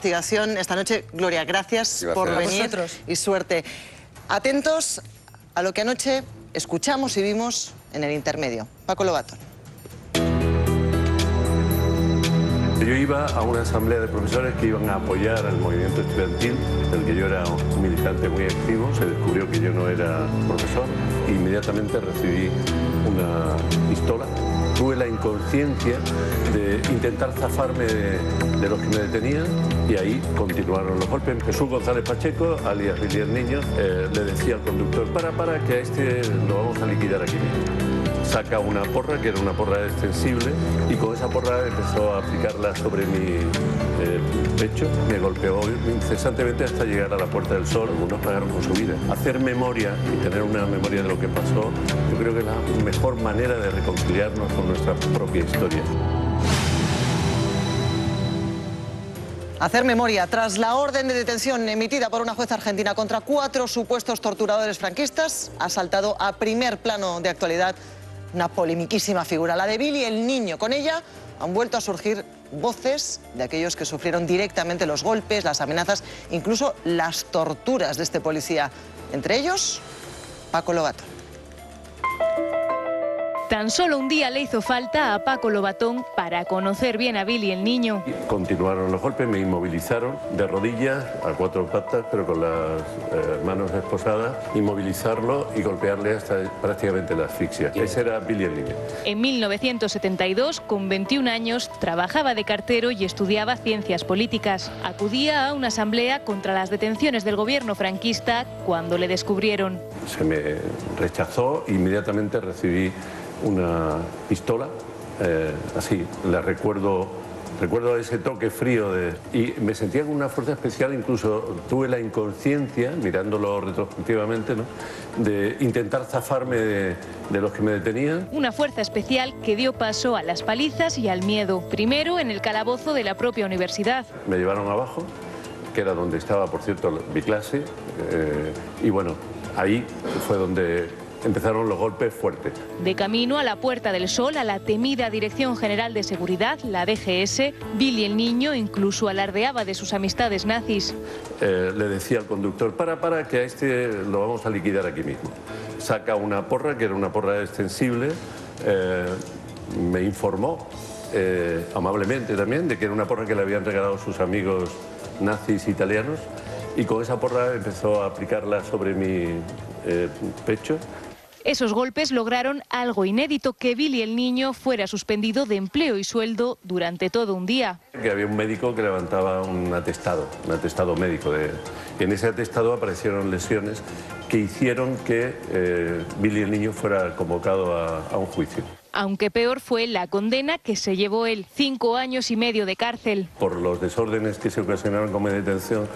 Investigación esta noche. Gloria, gracias por venir y suerte. Atentos a lo que anoche escuchamos y vimos en el intermedio. Paco Lobatón. Yo iba a una asamblea de profesores que iban a apoyar al movimiento estudiantil, del que yo era un militante muy activo. Se descubrió que yo no era profesor e inmediatamente recibí una pistola. Tuve la inconsciencia de intentar zafarme de los que me detenían y ahí continuaron los golpes. Jesús González Pacheco, alias Billy el Niño, le decía al conductor, para, que a este lo vamos a liquidar aquí mismo. Saca una porra, que era una porra extensible, y con esa porra empezó a aplicarla sobre mi pecho. Me golpeó incesantemente hasta llegar a la Puerta del Sol. Algunos pagaron con su vida. Hacer memoria y tener una memoria de lo que pasó, yo creo que es la mejor manera de reconciliarnos con nuestra propia historia. Hacer memoria. Tras la orden de detención emitida por una jueza argentina contra 4 supuestos torturadores franquistas, ha saltado a primer plano de actualidad una polemiquísima figura, la de Billy el Niño. Con ella han vuelto a surgir voces de aquellos que sufrieron directamente los golpes, las amenazas, incluso las torturas de este policía. Entre ellos, Paco Lobatón. Tan solo un día le hizo falta a Paco Lobatón para conocer bien a Billy el Niño. Continuaron los golpes, me inmovilizaron de rodillas, a 4 patas, pero con las manos esposadas, inmovilizarlo y golpearle hasta prácticamente la asfixia. Ese era Billy el Niño. En 1972, con 21 años, trabajaba de cartero y estudiaba ciencias políticas. Acudía a una asamblea contra las detenciones del gobierno franquista cuando le descubrieron. Se me rechazó, inmediatamente recibí una pistola, así, la recuerdo ese toque frío y me sentía con una fuerza especial. Incluso tuve la inconsciencia, mirándolo retrospectivamente, ¿no?, de intentar zafarme de los que me detenían. Una fuerza especial que dio paso a las palizas y al miedo, primero en el calabozo de la propia universidad. Me llevaron abajo, que era donde estaba, por cierto, mi clase, y bueno, ahí fue donde empezaron los golpes fuertes. De camino a la Puerta del Sol, a la temida Dirección General de Seguridad, la DGS, Billy el Niño incluso alardeaba de sus amistades nazis. Le decía al conductor, para, que a este lo vamos a liquidar aquí mismo. Saca una porra, que era una porra extensible, me informó amablemente también de que era una porra que le habían regalado sus amigos nazis italianos, y con esa porra empezó a aplicarla sobre mi pecho. Esos golpes lograron algo inédito, que Billy el Niño fuera suspendido de empleo y sueldo durante todo un día. Que había un médico que levantaba un atestado médico. En ese atestado aparecieron lesiones que hicieron que Billy el Niño fuera convocado a un juicio. Aunque peor fue la condena que se llevó él, 5 años y medio de cárcel. Por los desórdenes que se ocasionaron con mi detención,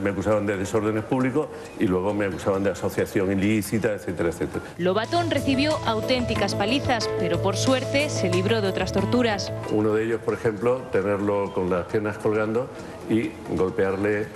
me acusaban de desórdenes públicos y luego me acusaban de asociación ilícita, etcétera, etcétera. Lobatón recibió auténticas palizas, pero por suerte se libró de otras torturas. Uno de ellos, por ejemplo, tenerlo con las piernas colgando y golpearle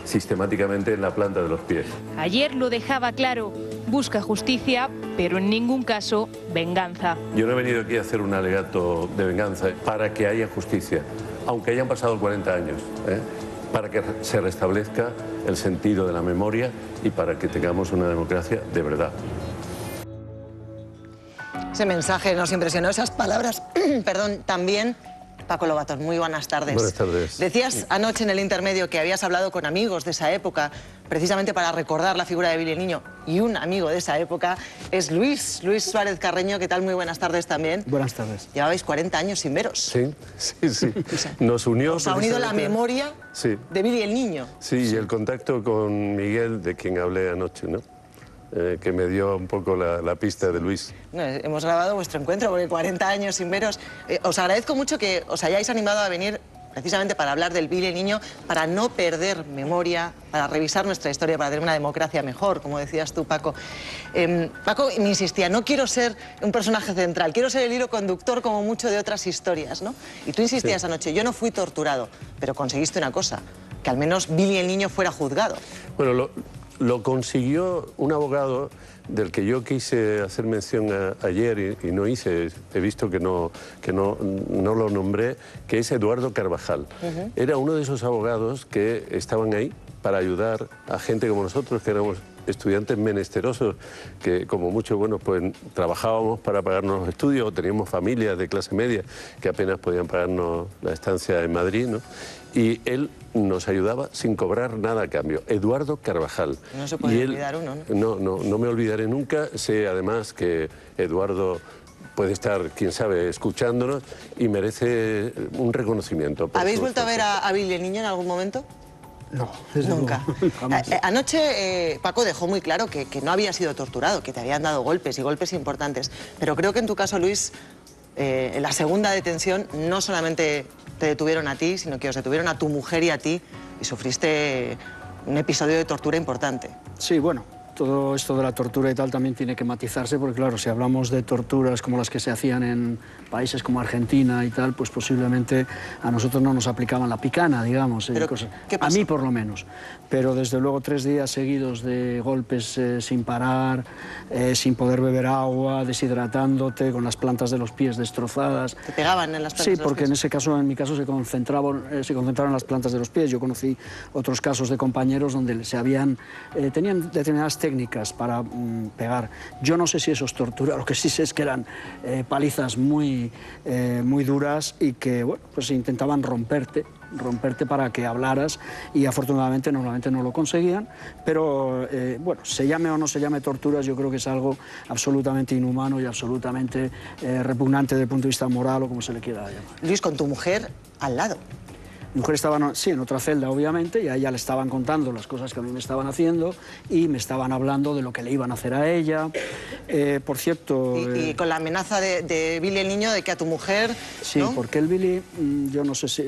sistemáticamente en la planta de los pies. Ayer lo dejaba claro, busca justicia, pero en ningún caso venganza. Yo no he venido aquí a hacer un alegato de venganza para que haya justicia, aunque hayan pasado 40 años, para que se restablezca el sentido de la memoria y para que tengamos una democracia de verdad. Ese mensaje nos impresionó, esas palabras, perdón, también. Paco Lobatón, muy buenas tardes. Buenas tardes. Decías anoche en el intermedio que habías hablado con amigos de esa época, precisamente para recordar la figura de Billy el Niño, y un amigo de esa época es Luis Suárez Carreño. ¿Qué tal? Muy buenas tardes también. Buenas tardes. Llevabais 40 años sin veros. Sí. Nos unió. Os ha unido la memoria de Billy el Niño. Sí, y el contacto con Miguel, de quien hablé anoche, ¿no? Que me dio un poco la pista de Luis. Hemos grabado vuestro encuentro porque 40 años sin veros. Os agradezco mucho que os hayáis animado a venir precisamente para hablar del Billy el Niño, para no perder memoria, para revisar nuestra historia, para tener una democracia mejor, como decías tú, Paco. Paco me insistía, no quiero ser un personaje central, quiero ser el hilo conductor como mucho de otras historias, ¿no? Y tú insistías anoche, yo no fui torturado, pero conseguiste una cosa, que al menos Billy el Niño fuera juzgado. Bueno, lo consiguió un abogado del que yo quise hacer mención ayer y no hice, he visto que no lo nombré, que es Eduardo Carvajal. Era uno de esos abogados que estaban ahí para ayudar a gente como nosotros, que éramos estudiantes menesterosos, que como muchos, bueno, pues trabajábamos para pagarnos los estudios, o teníamos familias de clase media que apenas podían pagarnos la estancia en Madrid, ¿no? Y él nos ayudaba sin cobrar nada a cambio. Eduardo Carvajal. No se puede olvidar uno, ¿no? No me olvidaré nunca. Sé además que Eduardo puede estar, quién sabe, escuchándonos y merece un reconocimiento. ¿Habéis vuelto a ver a Billy el Niño en algún momento? No, nunca. Anoche Paco dejó muy claro que no había sido torturado, que te habían dado golpes y golpes importantes. Pero creo que en tu caso, Luis, en la segunda detención no solamente te detuvieron a ti, sino que os detuvieron a tu mujer y a ti y sufriste un episodio de tortura importante. Sí, bueno, todo esto de la tortura y tal también tiene que matizarse, porque claro, si hablamos de torturas como las que se hacían en países como Argentina y tal, pues posiblemente a nosotros no nos aplicaban la picana, digamos. ¿Qué pasó? A mí por lo menos. Pero desde luego 3 días seguidos de golpes sin parar, sin poder beber agua, deshidratándote, con las plantas de los pies destrozadas. ¿Te pegaban en las plantas de los pies? Sí, porque en ese caso, en mi caso, se concentraron en las plantas de los pies. Yo conocí otros casos de compañeros donde tenían determinadas técnicas para pegar. Yo no sé si eso es tortura, lo que sí sé es que eran palizas muy duras y que, bueno, pues intentaban romperte para que hablaras, y afortunadamente normalmente no lo conseguían, pero bueno, se llame o no se llame torturas, yo creo que es algo absolutamente inhumano y absolutamente repugnante desde el punto de vista moral o como se le quiera llamar. Luis, con tu mujer al lado. Mi mujer estaba, sí, en otra celda, obviamente, y a ella le estaban contando las cosas que a mí me estaban haciendo y me estaban hablando de lo que le iban a hacer a ella. Por cierto... Y con la amenaza de Billy el Niño de que a tu mujer... Sí, ¿no? Porque el Billy, yo no sé si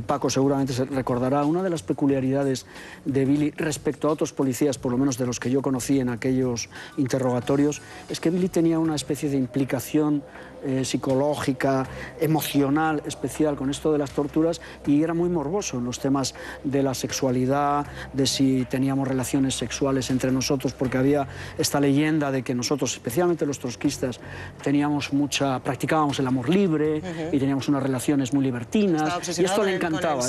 Paco seguramente se recordará, una de las peculiaridades de Billy respecto a otros policías, por lo menos de los que yo conocí en aquellos interrogatorios, es que Billy tenía una especie de implicación psicológica, emocional, especial con esto de las torturas, y era muy morboso en los temas de la sexualidad, de si teníamos relaciones sexuales entre nosotros, porque había esta leyenda de que nosotros, especialmente los trotskistas, practicábamos el amor libre y teníamos unas relaciones muy libertinas, y esto le encantaba,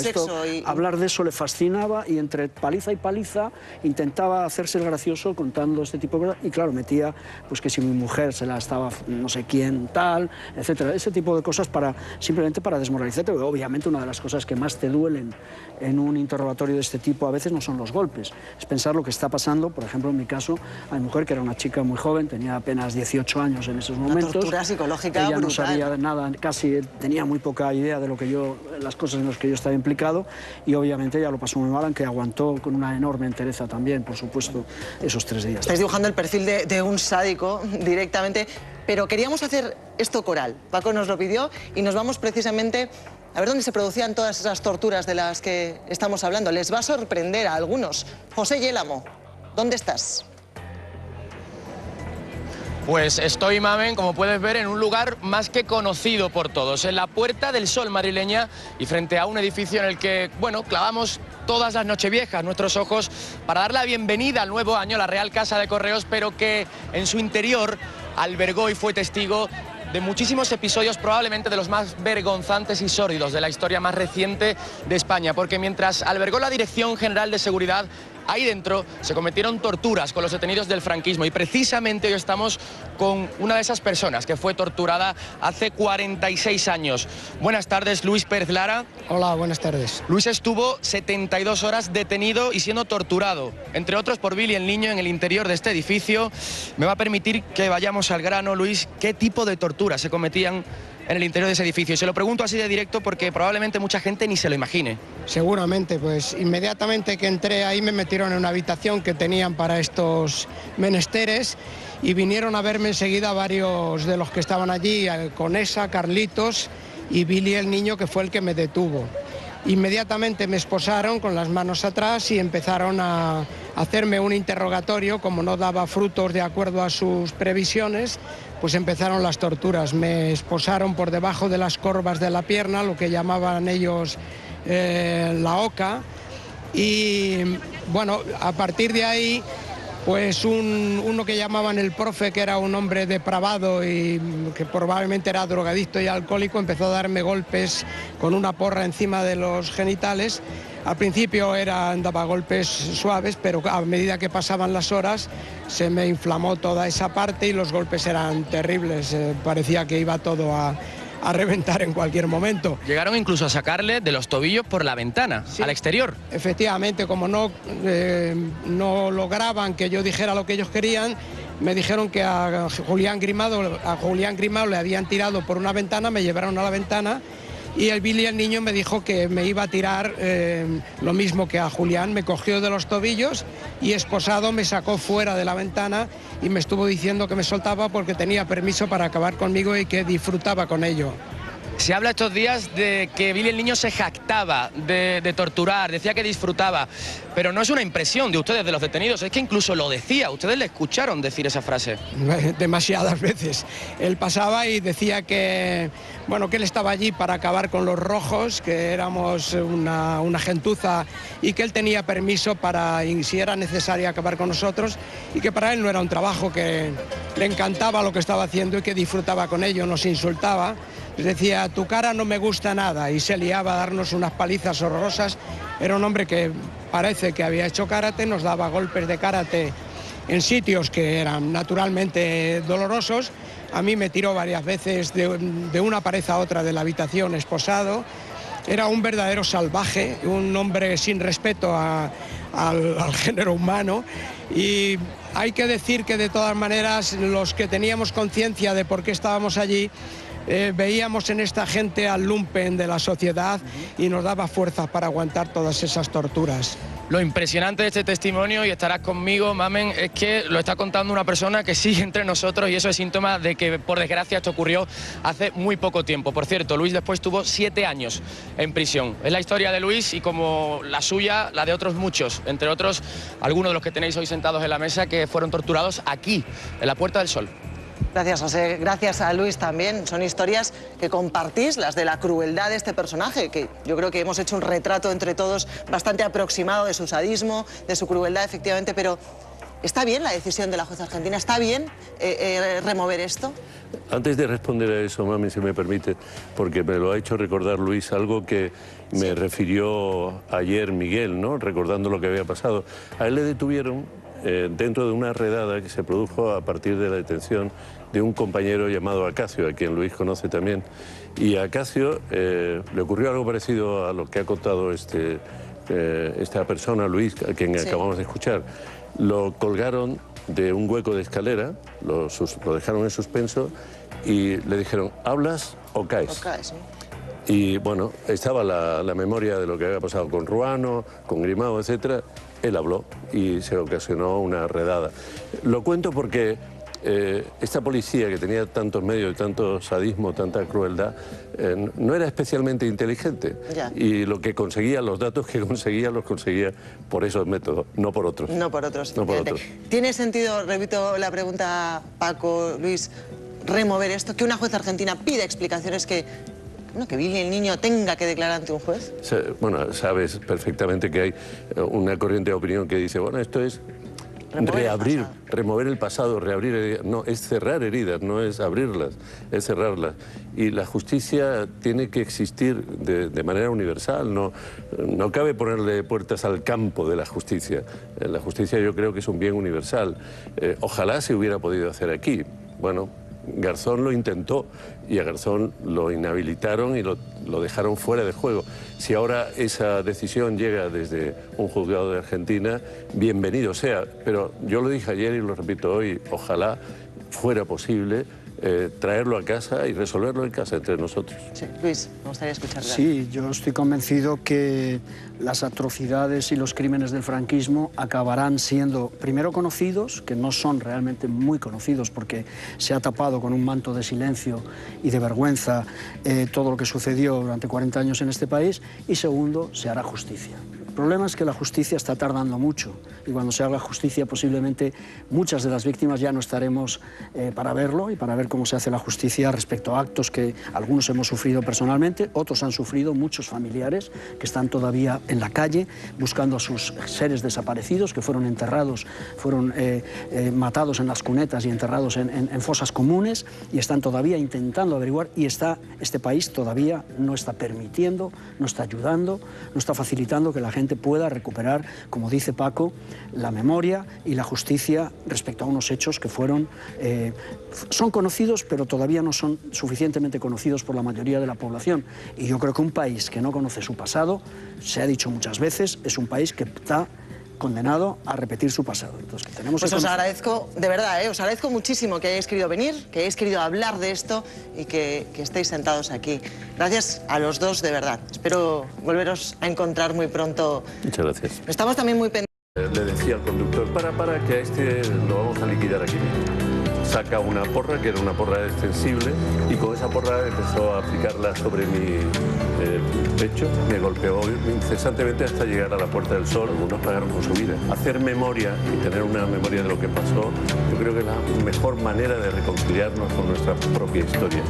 hablar de eso le fascinaba, y entre paliza y paliza intentaba hacerse el gracioso contando este tipo de cosas, y claro, metía pues que si mi mujer se la estaba no sé quién tal, etcétera, ese tipo de cosas simplemente para desmoralizarte. Obviamente una de las cosas que más te duelen en un interrogatorio de este tipo a veces no son los golpes, es pensar lo que está pasando. Por ejemplo, en mi caso, a mi mujer, que era una chica muy joven, tenía apenas 18 años en esos momentos. Una tortura psicológica ella brutal. No sabía nada, casi tenía muy poca idea de las cosas en las que yo estaba implicado, y obviamente ella lo pasó muy mal, aunque aguantó con una enorme entereza también, por supuesto, esos 3 días. Estáis dibujando el perfil de un sádico directamente, pero queríamos hacer esto coral. Paco nos lo pidió y nos vamos precisamente a ver dónde se producían todas esas torturas de las que estamos hablando. Les va a sorprender a algunos. José Yélamo, ¿dónde estás? Pues estoy, Mamen, como puedes ver, en un lugar más que conocido por todos, en la Puerta del Sol madrileña, y frente a un edificio en el que, bueno, clavamos todas las nocheviejas nuestros ojos para dar la bienvenida al nuevo año, la Real Casa de Correos, pero que en su interior albergó y fue testigo de muchísimos episodios, probablemente de los más vergonzantes y sórdidos de la historia más reciente de España, porque mientras albergó la Dirección General de Seguridad, ahí dentro se cometieron torturas con los detenidos del franquismo, y precisamente hoy estamos con una de esas personas que fue torturada hace 46 años. Buenas tardes, Luis Pérez Lara. Hola, buenas tardes. Luis estuvo 72 horas detenido y siendo torturado, entre otros por Billy el Niño, en el interior de este edificio. Me va a permitir que vayamos al grano, Luis. ¿Qué tipo de torturas se cometían en el interior de ese edificio? Y se lo pregunto así de directo porque probablemente mucha gente ni se lo imagine. Seguramente, pues inmediatamente que entré ahí me metieron en una habitación que tenían para estos menesteres, y vinieron a verme enseguida varios de los que estaban allí, Conesa, Carlitos y Billy el Niño, que fue el que me detuvo. Inmediatamente me esposaron con las manos atrás y empezaron a hacerme un interrogatorio. Como no daba frutos de acuerdo a sus previsiones, pues empezaron las torturas. Me esposaron por debajo de las corvas de la pierna, lo que llamaban ellos la oca, Y bueno, a partir de ahí, pues uno que llamaban el profe, que era un hombre depravado y que probablemente era drogadicto y alcohólico, empezó a darme golpes con una porra encima de los genitales. Al principio daba golpes suaves, pero a medida que pasaban las horas se me inflamó toda esa parte y los golpes eran terribles. Parecía que iba todo a reventar en cualquier momento. Llegaron incluso a sacarle de los tobillos por la ventana, sí, al exterior. Efectivamente, como no lograban que yo dijera lo que ellos querían, me dijeron que a Julián Grimao le habían tirado por una ventana, me llevaron a la ventana y el Billy, el niño, me dijo que me iba a tirar lo mismo que a Julián. Me cogió de los tobillos y esposado me sacó fuera de la ventana y me estuvo diciendo que me soltaba porque tenía permiso para acabar conmigo y que disfrutaba con ello. Se habla estos días de que Billy el niño se jactaba de torturar, decía que disfrutaba, pero no es una impresión de ustedes, de los detenidos, es que incluso lo decía, ustedes le escucharon decir esa frase. Demasiadas veces. Él pasaba y decía que, bueno, que él estaba allí para acabar con los rojos, que éramos una gentuza y que él tenía permiso para, si era necesario, acabar con nosotros y que para él no era un trabajo, que le encantaba lo que estaba haciendo y que disfrutaba con ello, nos insultaba. Decía, tu cara no me gusta nada, y se liaba a darnos unas palizas horrorosas. Era un hombre que parece que había hecho karate, nos daba golpes de karate en sitios que eran naturalmente dolorosos. A mí me tiró varias veces de una pared a otra de la habitación esposado. Era un verdadero salvaje, un hombre sin respeto al género humano. Y hay que decir que de todas maneras los que teníamos conciencia de por qué estábamos allí, veíamos en esta gente al lumpen de la sociedad y nos daba fuerzas para aguantar todas esas torturas. Lo impresionante de este testimonio, y estarás conmigo, Mamen, es que lo está contando una persona que sigue entre nosotros y eso es síntoma de que, por desgracia, esto ocurrió hace muy poco tiempo. Por cierto, Luis después tuvo 7 años en prisión. Es la historia de Luis y, como la suya, la de otros muchos, entre otros algunos de los que tenéis hoy sentados en la mesa, que fueron torturados aquí, en la Puerta del Sol. Gracias, José. Gracias a Luis también. Son historias que compartís, las de la crueldad de este personaje, que yo creo que hemos hecho un retrato entre todos bastante aproximado de su sadismo, de su crueldad, efectivamente, pero ¿está bien la decisión de la jueza argentina? ¿Está bien remover esto? Antes de responder a eso, Mami, si me permite, porque me lo ha hecho recordar Luis, algo que me refirió ayer Miguel, ¿no? Recordando lo que había pasado. A él le detuvieron dentro de una redada que se produjo a partir de la detención de un compañero llamado Acacio, a quien Luis conoce también. Y a Acacio le ocurrió algo parecido a lo que ha contado esta persona, Luis, a quien acabamos de escuchar. Lo colgaron de un hueco de escalera, lo dejaron en suspenso y le dijeron, ¿hablas o caes? O caes, ¿no? Y bueno, estaba la memoria de lo que había pasado con Ruano, con Grimao, etcétera. Él habló y se ocasionó una redada. Lo cuento porque esta policía, que tenía tantos medios, tanto sadismo, tanta crueldad, no era especialmente inteligente. Ya. Y lo que conseguía, los datos que conseguía, los conseguía por esos métodos, no por otros. No por otros. No por otros. ¿Tiene sentido, repito la pregunta, Paco, Luis, remover esto? Que una jueza argentina pida explicaciones, que Billy el niño tenga que declarar ante un juez. Bueno, sabes perfectamente que hay una corriente de opinión que dice, bueno, esto es remover el pasado, reabrir heridas. No, es cerrar heridas, no es abrirlas, es cerrarlas. Y la justicia tiene que existir de manera universal, no cabe ponerle puertas al campo de la justicia. La justicia yo creo que es un bien universal. Ojalá se hubiera podido hacer aquí. Bueno, Garzón lo intentó y a Garzón lo inhabilitaron y lo dejaron fuera de juego. Si ahora esa decisión llega desde un juzgado de Argentina, bienvenido sea. Pero yo lo dije ayer y lo repito hoy, ojalá fuera posible traerlo a casa y resolverlo en casa entre nosotros. Sí, Luis, me gustaría escucharle. Sí, yo estoy convencido que las atrocidades y los crímenes del franquismo acabarán siendo primero conocidos, que no son realmente muy conocidos porque se ha tapado con un manto de silencio y de vergüenza todo lo que sucedió durante 40 años en este país, y segundo, se hará justicia. problema es que la justicia está tardando mucho y cuando se haga justicia posiblemente muchas de las víctimas ya no estaremos para verlo y para ver cómo se hace la justicia respecto a actos que algunos hemos sufrido personalmente, otros han sufrido, muchos familiares que están todavía en la calle buscando a sus seres desaparecidos que fueron enterrados, fueron matados en las cunetas y enterrados en fosas comunes y están todavía intentando averiguar y este país todavía no está permitiendo, no está ayudando, no está facilitando que la gente pueda recuperar, como dice Paco, la memoria y la justicia respecto a unos hechos que son conocidos, pero todavía no son suficientemente conocidos por la mayoría de la población. Y yo creo que un país que no conoce su pasado, se ha dicho muchas veces, es un país que está condenado a repetir su pasado. Entonces, tenemos pues os agradezco, de verdad, os agradezco muchísimo que hayáis querido venir, que hayáis querido hablar de esto y que estéis sentados aquí. Gracias a los dos, de verdad. Espero volveros a encontrar muy pronto. Muchas gracias. Estamos también muy pendientes. Le decía al conductor, para, que a este lo vamos a liquidar aquí mismo. Saca una porra, que era una porra extensible, y con esa porra empezó a aplicarla sobre mi pecho. Me golpeó incesantemente hasta llegar a la Puerta del Sol. Algunos pagaron con su vida. Hacer memoria y tener una memoria de lo que pasó, yo creo que es la mejor manera de reconciliarnos con nuestra propia historia.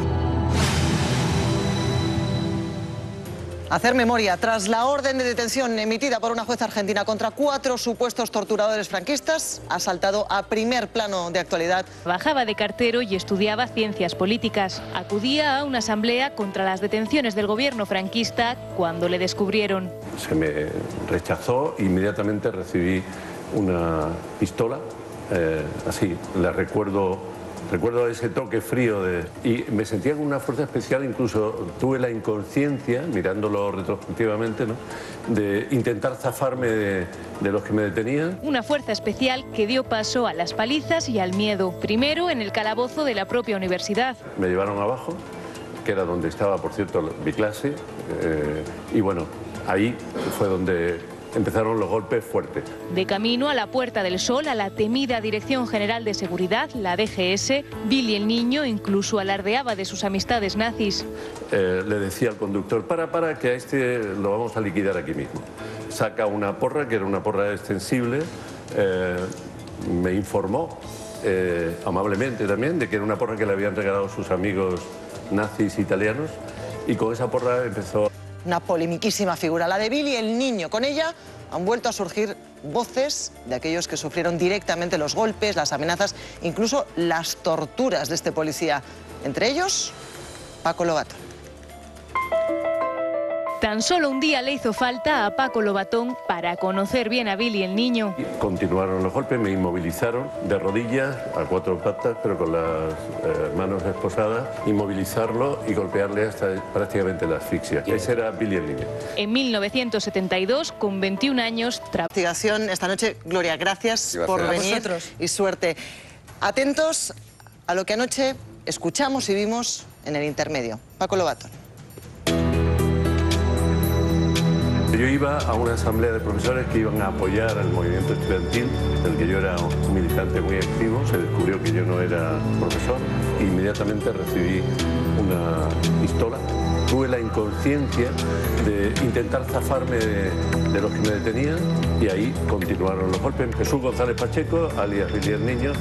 Hacer memoria. Tras la orden de detención emitida por una jueza argentina contra 4 supuestos torturadores franquistas, ha saltado a primer plano de actualidad. Trabajaba de cartero y estudiaba ciencias políticas. Acudía a una asamblea contra las detenciones del gobierno franquista cuando le descubrieron. Se me rechazó, inmediatamente recibí una pistola, así, la recuerdo ese toque frío y me sentía con una fuerza especial, incluso tuve la inconsciencia, mirándolo retrospectivamente, ¿no?, de intentar zafarme de los que me detenían. Una fuerza especial que dio paso a las palizas y al miedo, primero en el calabozo de la propia universidad. Me llevaron abajo, que era donde estaba, por cierto, mi clase, y bueno, ahí fue donde empezaron los golpes fuertes. De camino a la Puerta del Sol, a la temida Dirección General de Seguridad, la DGS, Billy el niño incluso alardeaba de sus amistades nazis. Le decía al conductor, para, que a este lo vamos a liquidar aquí mismo. Saca una porra, que era una porra extensible, me informó amablemente también de que era una porra que le habían regalado sus amigos nazis italianos, y con esa porra empezó una polemiquísima figura, la de Billy el niño. Con ella han vuelto a surgir voces de aquellos que sufrieron directamente los golpes, las amenazas, incluso las torturas de este policía. Entre ellos, Paco Lobatón. Tan solo un día le hizo falta a Paco Lobatón para conocer bien a Billy el niño. Continuaron los golpes, me inmovilizaron de rodillas, a 4 patas, pero con las manos esposadas, inmovilizarlo y golpearle hasta prácticamente la asfixia. Ese era Billy el niño. En 1972, con 21 años... Investigación esta noche. Gloria, gracias por venir y suerte. Atentos a lo que anoche escuchamos y vimos en el intermedio. Paco Lobatón. Yo iba a una asamblea de profesores que iban a apoyar al movimiento estudiantil, del que yo era un militante muy activo. Se descubrió que yo no era profesor. Inmediatamente recibí una pistola. Tuve la inconsciencia de intentar zafarme de los que me detenían, y ahí continuaron los golpes. Jesús González Pacheco, alias Billy el niño.